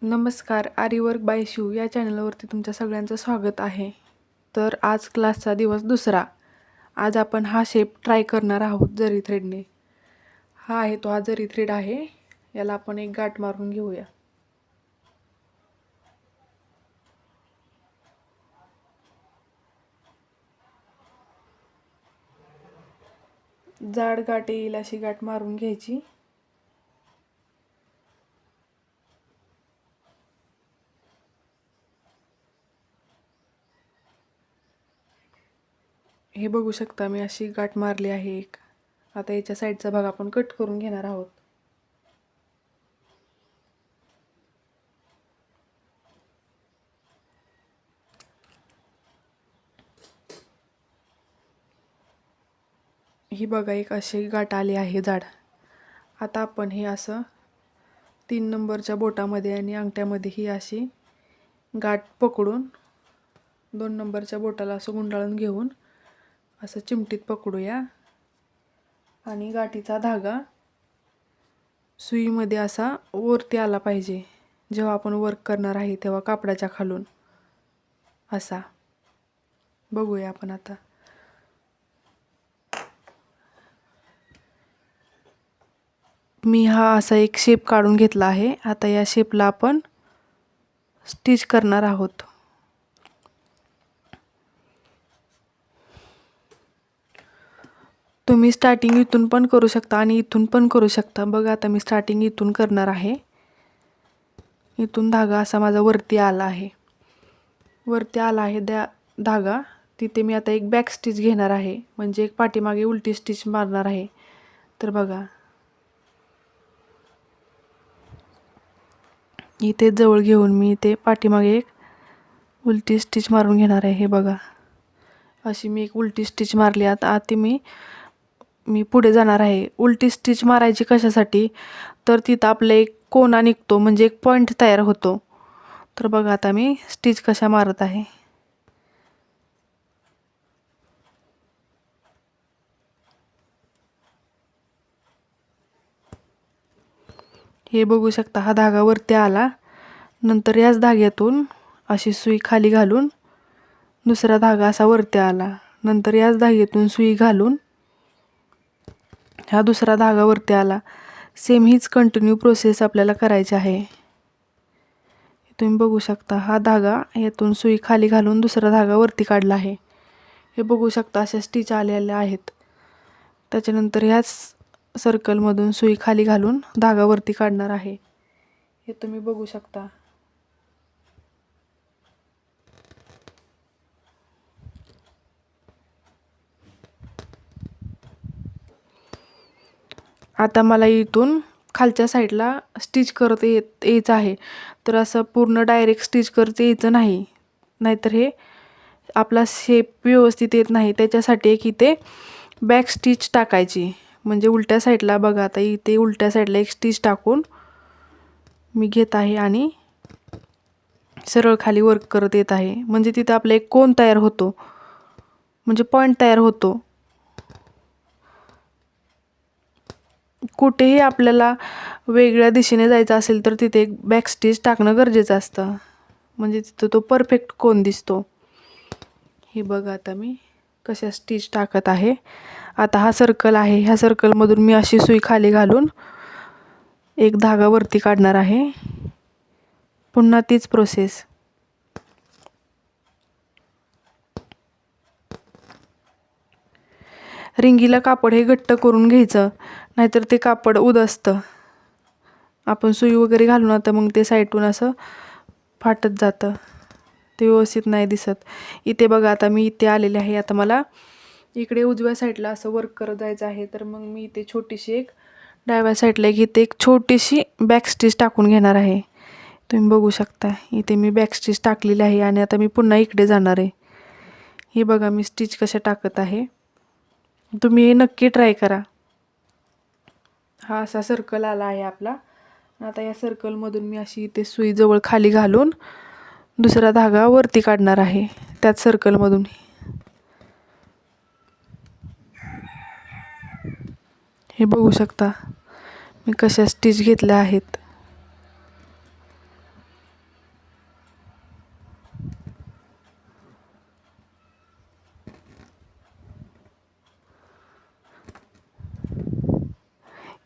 नमस्कार. आरीवर्क बाय शिव या चॅनलवरती तुमच्या सगळ्यांचं स्वागत आहे. तर आज क्लासचा दिवस दुसरा. आज आपण हा शेप ट्राय करणार आहोत जरी थ्रेडने. हा जरी थ्रेड आहे. याला आपण एक गाठ मारून घेऊया. जाड गाठ येईल अशी गाठ मारून घ्यायची. हे बघू शकता, मी अशी गाठ मारली आहे एक. आता याच्या साईडचा भाग आपण कट करून घेणार आहोत. ही बघा, एक अशी गाठ आली आहे जाड. आता आपण हे असं 3 नंबरच्या बोटामध्ये आणि अंगठ्यामध्ये ही अशी गाठ पकडून 2 नंबरच्या बोटाला असं गुंडाळून घेऊन असं चिमटीत पकडूया आणि गाठीचा धागा सुईमध्ये असा वरती आला पाहिजे. जेव्हा आपण वर्क करणार आहे तेव्हा कापडाच्या खालून असा. बघूया आपण आता. मी हा असा एक शेप काढून घेतला आहे. आता या शेपला आपण स्टिच करणार आहोत. तुम्ही स्टार्टिंग इथून पण करू शकता आणि इथून पण करू शकता. बघा, आता मी स्टार्टिंग इथून करणार आहे. इथून धागा असा माझा वरती आला आहे. धागा. तिथे मी आता एक बॅक स्टिच घेणार आहे, म्हणजे एक पाठीमागे उलटी स्टिच मारणार आहे. तर बघा, इथे जवळ घेऊन मी इथे पाठीमागे एक उलटी स्टिच मारून घेणार आहे. हे बघा, अशी मी एक उलटी स्टिच मारली. आता मी पुढे जाणार आहे. उलटी स्टिच मारायची कशासाठी, तर तिथं आपला एक कोना निघतो, म्हणजे एक पॉईंट तयार होतो. तर बघा, आता मी स्टिच कशा मारत आहे. हे बघू शकता, हा धागा वरती आला. नंतर याच धाग्यातून अशी सुई खाली घालून दुसरा धागा असा वरती आला. नंतर याच धाग्यातून सुई घालून हा दुसरा धागा वरती आला. सेम हीच कंटिन्यू प्रोसेस आपल्याला करायची आहे. तुम्ही बघू शकता, हा धागा यातून सुई खाली घालून दुसरा धागा वरती काढला आहे. हे बघू शकता, अशा स्टिच आलेल्या आहेत. त्याच्यानंतर ह्याच सर्कलमधून सुई खाली घालून धागा वरती काढणार आहे. हे तुम्ही बघू शकता. आता मला इथून खालच्या साईडला स्टिच करत यायचं आहे. तर असं पूर्ण डायरेक्ट स्टिच करत यायचं नाही, नाहीतर हे आपला शेप व्यवस्थित येत नाही. त्याच्यासाठी एक इथे बॅक स्टिच टाकायची, म्हणजे उलट्या साईडला. बघा, आता इथे उलट्या साईडला एक स्टिच टाकून मी घेत आहे आणि सरळ खाली वर्क करत येत आहे. म्हणजे तिथं आपला एक कोन तयार होतो, म्हणजे पॉईंट तयार होतो. कुठेही आपल्याला वेगळ्या दिशेने जायचं असेल तर तिथे एक बॅक स्टिच टाकणं गरजेचं असतं, म्हणजे तिथं तो परफेक्ट कोन दिसतो. हे बघा, आता मी कशा स्टिच टाकत आहे. आता हा सर्कल आहे. ह्या सर्कलमधून मी अशी सुई खाली घालून एक धागा वरती काढणार आहे. पुन्हा तीच प्रोसेस. रिंगीला कापड हे घट्ट करून घ्यायचं, नाहीतर ते कापड उधळतं. आपण सुई वगैरे घालून आता मग ते साईडून असं फाटत जातं, ते व्यवस्थित नाही दिसत. इथे बघा, आता मी इथे आलेले आहे. आता मला इकडे उजव्या साईडला असं वर्क करत जायचं आहे. तर मग मी इथे छोटीशी एक, डाव्या साईडला इथे एक छोटीशी बॅक स्टिच टाकून घेणार आहे. तुम्ही बघू शकता, इथे मी बॅक स्टिच टाकलेली आहे आणि आता मी पुन्हा इकडे जाणार आहे. हे बघा, मी स्टिच कशा टाकत आहे. तुम्ही हे नक्की ट्राय करा. हा असा सर्कल आला आहे आपला. आता या सर्कलमधून मी अशी इथे सुई जवळ खाली घालून दुसरा धागा वरती काढणार आहे त्याच सर्कलमधून. हे बघू शकता मी कशा स्टिच घेतल्या आहेत.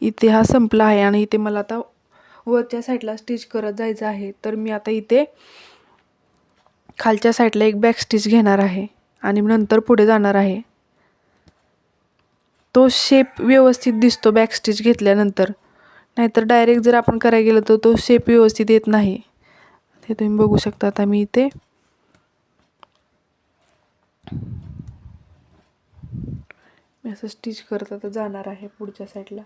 इथे हा संपला आहे आणि इथे मला आता वरच्या साईडला स्टिच करत जायचं आहे. तर मी आता इथे खालच्या साईडला एक बॅक स्टिच घेणार आहे आणि नंतर पुढे जाणार आहे. तो शेप व्यवस्थित दिसतो बॅक स्टिच घेतल्यानंतर, नाहीतर डायरेक्ट जर आपण करायला गेलो तर तो शेप व्यवस्थित येत नाही. हे तुम्ही बघू शकता. आता मी इथे असं स्टिच करत आता जाणार आहे पुढच्या साईडला.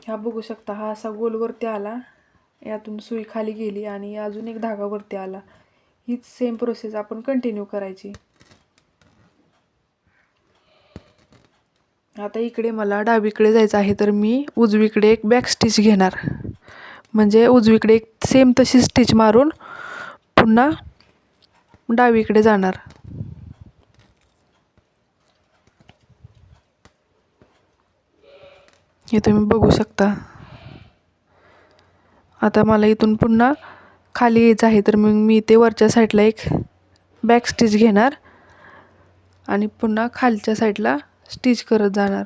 हा बघू शकता, हा असा गोल वरती आला, यातून सुई खाली गेली आणि अजून एक धागा वरती आला. हीच सेम प्रोसेस आपण कंटिन्यू करायची. आता इकडे मला डावीकडे जायचं आहे, तर मी उजवीकडे एक बॅक स्टिच घेणार. म्हणजे उजवीकडे एक सेम तशी स्टिच मारून पुन्हा डावीकडे जाणार. हे तुम्ही बघू शकता. आता मला इथून पुन्हा खाली यायचं आहे, तर मग मी इथे वरच्या साईडला एक बॅक स्टिच घेणार आणि पुन्हा खालच्या साईडला स्टिच करत जाणार.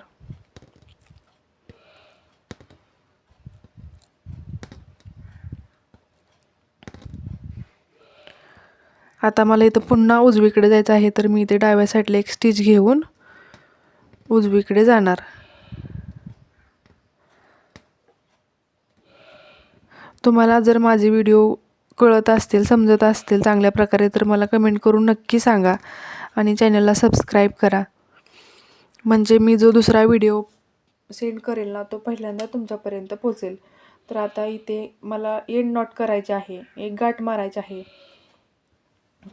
आता मला इथं पुन्हा उजवीकडे जायचं आहे, तर मी इथे डाव्या साईडला एक स्टिच घेऊन उजवीकडे जाणार. तुम्हाला जर माझे व्हिडिओ कळत असतील, समजत असतील चांगल्या प्रकारे, तर मला कमेंट करून नक्की सांगा आणि चॅनलला सबस्क्राईब करा. म्हणजे मी जो दुसरा व्हिडिओ सेंड करेल ना, तो पहिल्यांदा तुमच्यापर्यंत पोहोचेल. तर आता इथे मला एंड नॉट करायचे आहे, एक गाठ मारायची आहे.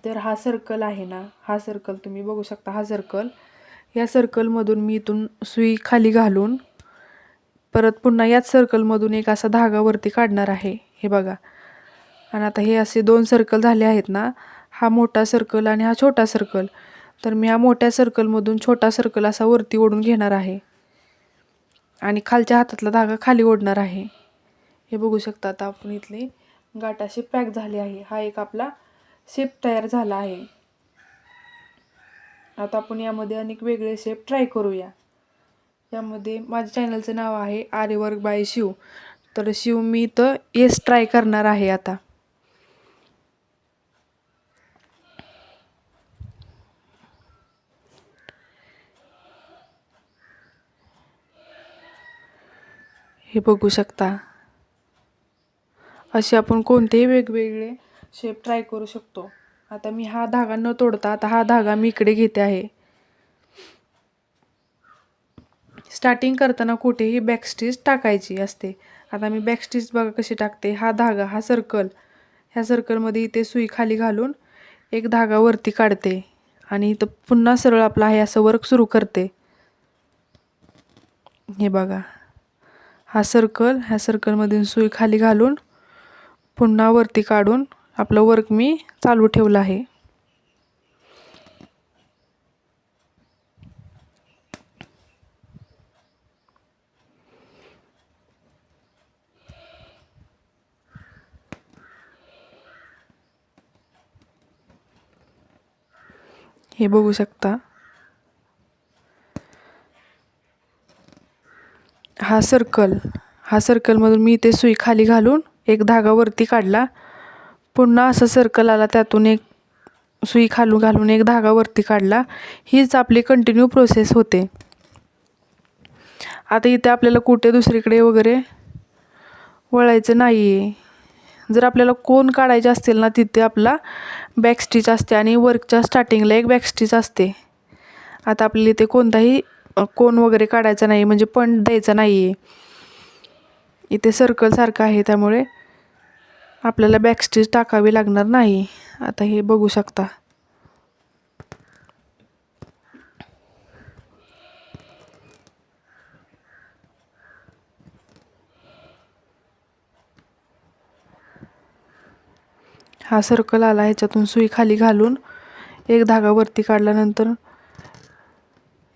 तर हा सर्कल आहे ना, हा सर्कल तुम्ही बघू शकता. हा सर्कल, या सर्कलमधून मी इथून सुई खाली घालून परत पुन्हा याच सर्कलमधून एक असा धागा वरती काढणार आहे. हे बघा. आणि आता हे असे 2 सर्कल झाले आहेत ना, हा मोठा सर्कल आणि हा छोटा सर्कल. तर मी हा मोठ्या सर्कलमधून छोटा सर्कल असा वरती ओढून घेणार आहे आणि खालच्या हातातला धागा खाली ओढणार आहे. हे बघू शकता. आता आपण इथली गाठ अशी पॅक झाली आहे. हा एक आपला शेप तयार झाला आहे. आता आपण यामध्ये अनेक वेगळे शेप ट्राय करूया. यामध्ये माझ्या चॅनलचं नाव आहे आर्यवर्क बाय शिव. तर शिव मी इथं येस ट्राय करणार आहे. आता हे बघू शकता. असे आपण कोणतेही वेगवेगळे शेप ट्राय करू शकतो. आता मी हा धागा न तोडता आता हा धागा मी इकडे घेते आहे. स्टार्टिंग करताना कुठेही बॅक स्टिच टाकायची असते. आता मी बॅक स्टिच बघा कशी टाकते. हा धागा, हा सर्कल, ह्या सर्कलमध्ये इथे सुई खाली घालून एक धागा वरती काढते आणि इथं पुन्हा सरळ आपला हे असं वर्क सुरू करते. हे बघा. हा सर्कल, ह्या सर्कलमधून सुई खाली घालून पुन्हा वरती काढून आपलं वर्क मी चालू ठेवलं आहे. हे बघू शकता. हा सर्कलमधून मी इथे सुई खाली घालून एक धागा वरती काढला. पुन्हा असं सर्कल आला, त्यातून एक सुई खालून घालून एक धागा वरती काढला. हीच आपली कंटिन्यू प्रोसेस होते. आता इथे आपल्याला कुठे दुसरीकडे वगैरे वळायचं नाही आहे. जर आपल्याला कोन काढायचे असतील ना, तिथे आपला बॅक स्टिच असते आणि वर्कच्या स्टार्टिंगला एक बॅक स्टिच असते. आता आपल्याला इथे कोणताही कोन वगैरे काढायचा नाही, म्हणजे पण द्यायचा नाही आहे. इथे सर्कलसारखं आहे, त्यामुळे आपल्याला बॅक स्टिच टाकावी लागणार नाही. आता हे बघू शकता. हा सर्कल आला, ह्याच्यातून सुई खाली घालून एक धागा वरती काढल्यानंतर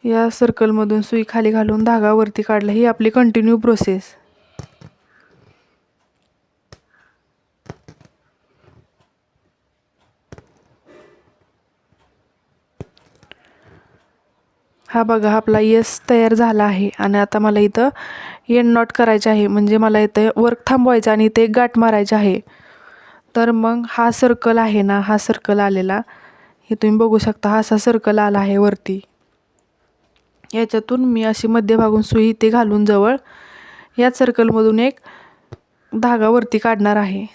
या सर्कलमधून सुई खाली घालून धागा वरती काढला. ही आपली कंटिन्यू प्रोसेस. हा बघा आपला यस तयार झाला आहे. आणि आता मला इथं एंड नॉट करायचं आहे, म्हणजे मला इथं वर्क थांबवायचं आणि इथे एक गाठ मारायची आहे. तर मग हा सर्कल आहे ना, हा सर्कल आलेला हे तुम्ही बघू शकता. हा असा सर्कल आला आहे वरती. याच्यातून मी अशी मध्यभागून सुई इथे घालून जवळ याच सर्कलमधून एक धागा वरती काढणार आहे.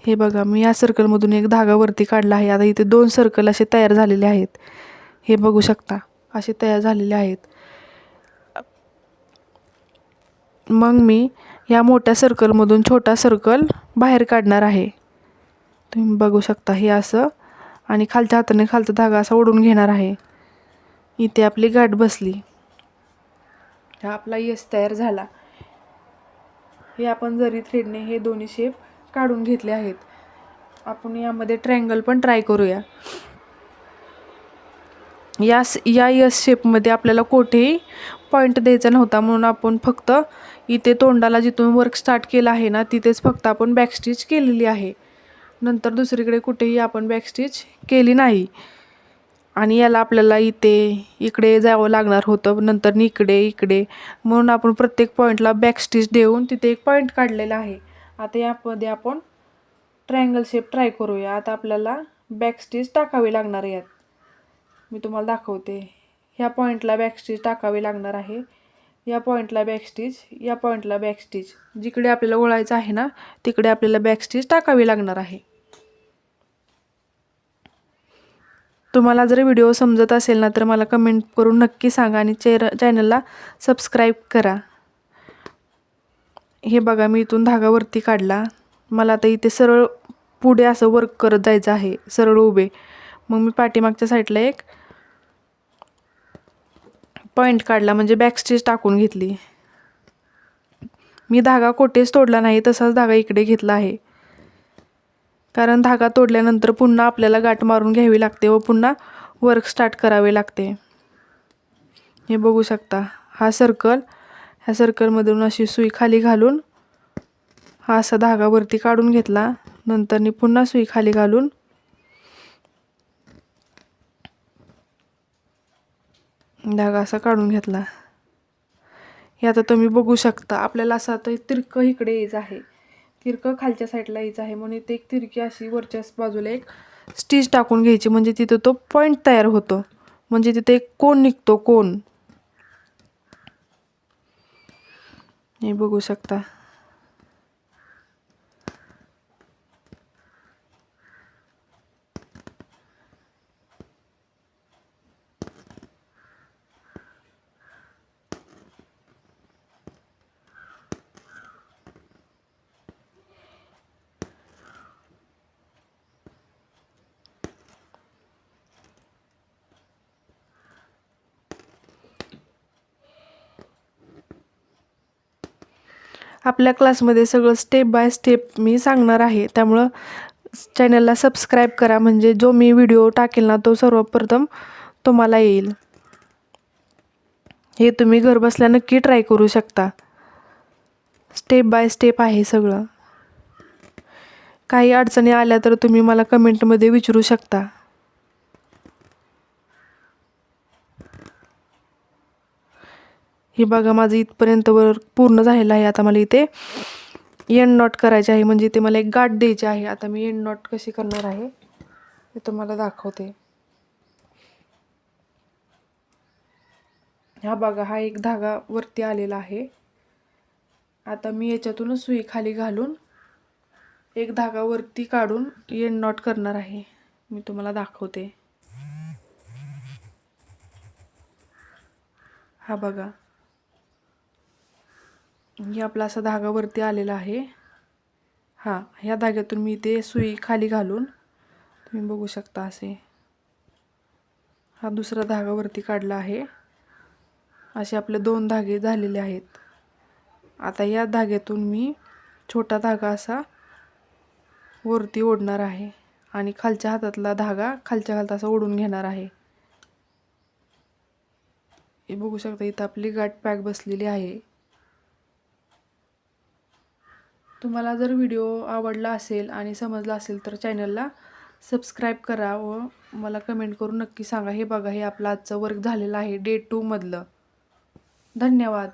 हे बघा मी या सर्कलमधून एक धागा वरती काढला आहे. आता इथे 2 सर्कल असे तयार झालेले आहेत. हे बघू शकता असे तयार झालेले आहेत. मग मी या मोठ्या सर्कलमधून छोटा सर्कल बाहेर काढणार आहे. तुम्ही बघू शकता हे असं, आणि खालच्या हाताने खालचा धागा असा ओढून घेणार आहे. इथे आपली गाठ बसली. हा आपला यस तयार झाला. हे आपण जरी थ्रेडने हे दोन्ही शेप काढून घेतले आहेत. आपण यामध्ये ट्रायंगल पण ट्राय करूया. या यस शेपमध्ये आपल्याला कुठेही पॉईंट द्यायचा नव्हता, म्हणून आपण फक्त इथे तोंडाला जिथून वर्क स्टार्ट केलं आहे ना, तिथेच फक्त आपण बॅकस्टिच केलेली आहे. नंतर दुसरीकडे कुठेही आपण बॅकस्टिच केली नाही. आणि याला आपल्याला इकडे जावं लागणार होतं, नंतर इकडे, म्हणून आपण प्रत्येक पॉईंटला बॅकस्टिच देऊन तिथे एक पॉईंट काढलेला आहे. आता यामध्ये आपण ट्रायंगल शेप ट्राय करूया. आता आपल्याला बॅकस्टिच टाकावी लागणार आहे. यात मी तुम्हाला दाखवते. ह्या पॉईंटला बॅकस्टिच टाकावी लागणार आहे. या पॉईंटला बॅकस्टिच, या पॉईंटला बॅकस्टिच, जिकडे आपल्याला ओळायचं आहे ना तिकडे आपल्याला बॅकस्टिच टाकावी लागणार आहे. तुम्हाला जर व्हिडिओ समजत असेल ना तर मला कमेंट करून नक्की सांगा आणि चॅनलला सबस्क्राईब करा. हे बघा मी इथून धागा वरती काढला. मला आता इथे सरळ पुढे असं वर्क करत जायचं आहे, सरळ उभे. मग मी पाठीमागच्या साईडला एक पॉईंट काढला, म्हणजे बॅकस्टिच टाकून घेतली. मी धागा कोठेच तोडला नाही, तसाच धागा इकडे घेतला आहे. कारण धागा तोडल्यानंतर पुन्हा आपल्याला गाठ मारून घ्यावी लागते व पुन्हा वर्क स्टार्ट करावे लागते. हे बघू शकता हा सर्कल, ह्या सर्कलमधून अशी सुई खाली घालून हा असा धागा वरती काढून घेतला. नंतर पुन्हा सुई खाली घालून धागा असा काढून घेतला. हे आता तुम्ही बघू शकता. आपल्याला असं आता तिरकं इकडे यायचं आहे, तिरकं खालच्या साईडला यायचं आहे, म्हणून इथे एक तिरकी अशी वरच्या बाजूला एक स्टिच टाकून घ्यायची, म्हणजे तिथं तो पॉईंट तयार होतो, म्हणजे तिथे एक कोन निघतो, कोन. हे बघू शकता. आपल्या क्लासमध्ये सगळं स्टेप बाय स्टेप मी सांगणार आहे, त्यामुळं चॅनलला सबस्क्राईब करा, म्हणजे जो मी व्हिडिओ टाकेल ना तो सर्वप्रथम तुम्हाला येईल. हे तुम्ही घरबसल्या नक्की ट्राय करू शकता. स्टेप बाय स्टेप आहे सगळं. काही अडचणी आल्या तर तुम्ही मला कमेंटमध्ये विचारू शकता. हे बघा माझं इथपर्यंत वर्क पूर्ण झालेलं आहे. आता मला इथे एंड नॉट करायचे आहे, म्हणजे इथे मला एक गाठ द्यायची आहे. आता मी एंड नॉट कशी करणार आहे हे तुम्हाला दाखवते. हा बघा हा एक धागा वरती आलेला आहे. आता मी याच्यातूनच सुई खाली घालून एक धागा वरती काढून एंड नॉट करणार आहे. मी तुम्हाला दाखवते. हा बघा ही आपला असा धागा वरती आलेला आहे. ह्या धाग्यातून मी ते सुई खाली घालून तुम्ही बघू शकता असे हा दुसरा धागा वरती काढला आहे. असे आपले 2 धागे झालेले आहेत. आता या धाग्यातून मी छोटा धागा असा वरती ओढणार आहे आणि खालच्या हातातला धागा खालच्या हातात असा ओढून घेणार आहे. हे बघू शकता इथं आपली गाठ पॅक बसलेली आहे. तुम्हाला जर व्हिडिओ आवडला असेल आणि समजला असेल तर चॅनलला सबस्क्राईब करा व मला कमेंट करून नक्की सांगा. हे बघा, हे आपलं आजचं वर्क झालेलं आहे डे 2 मधलं. धन्यवाद.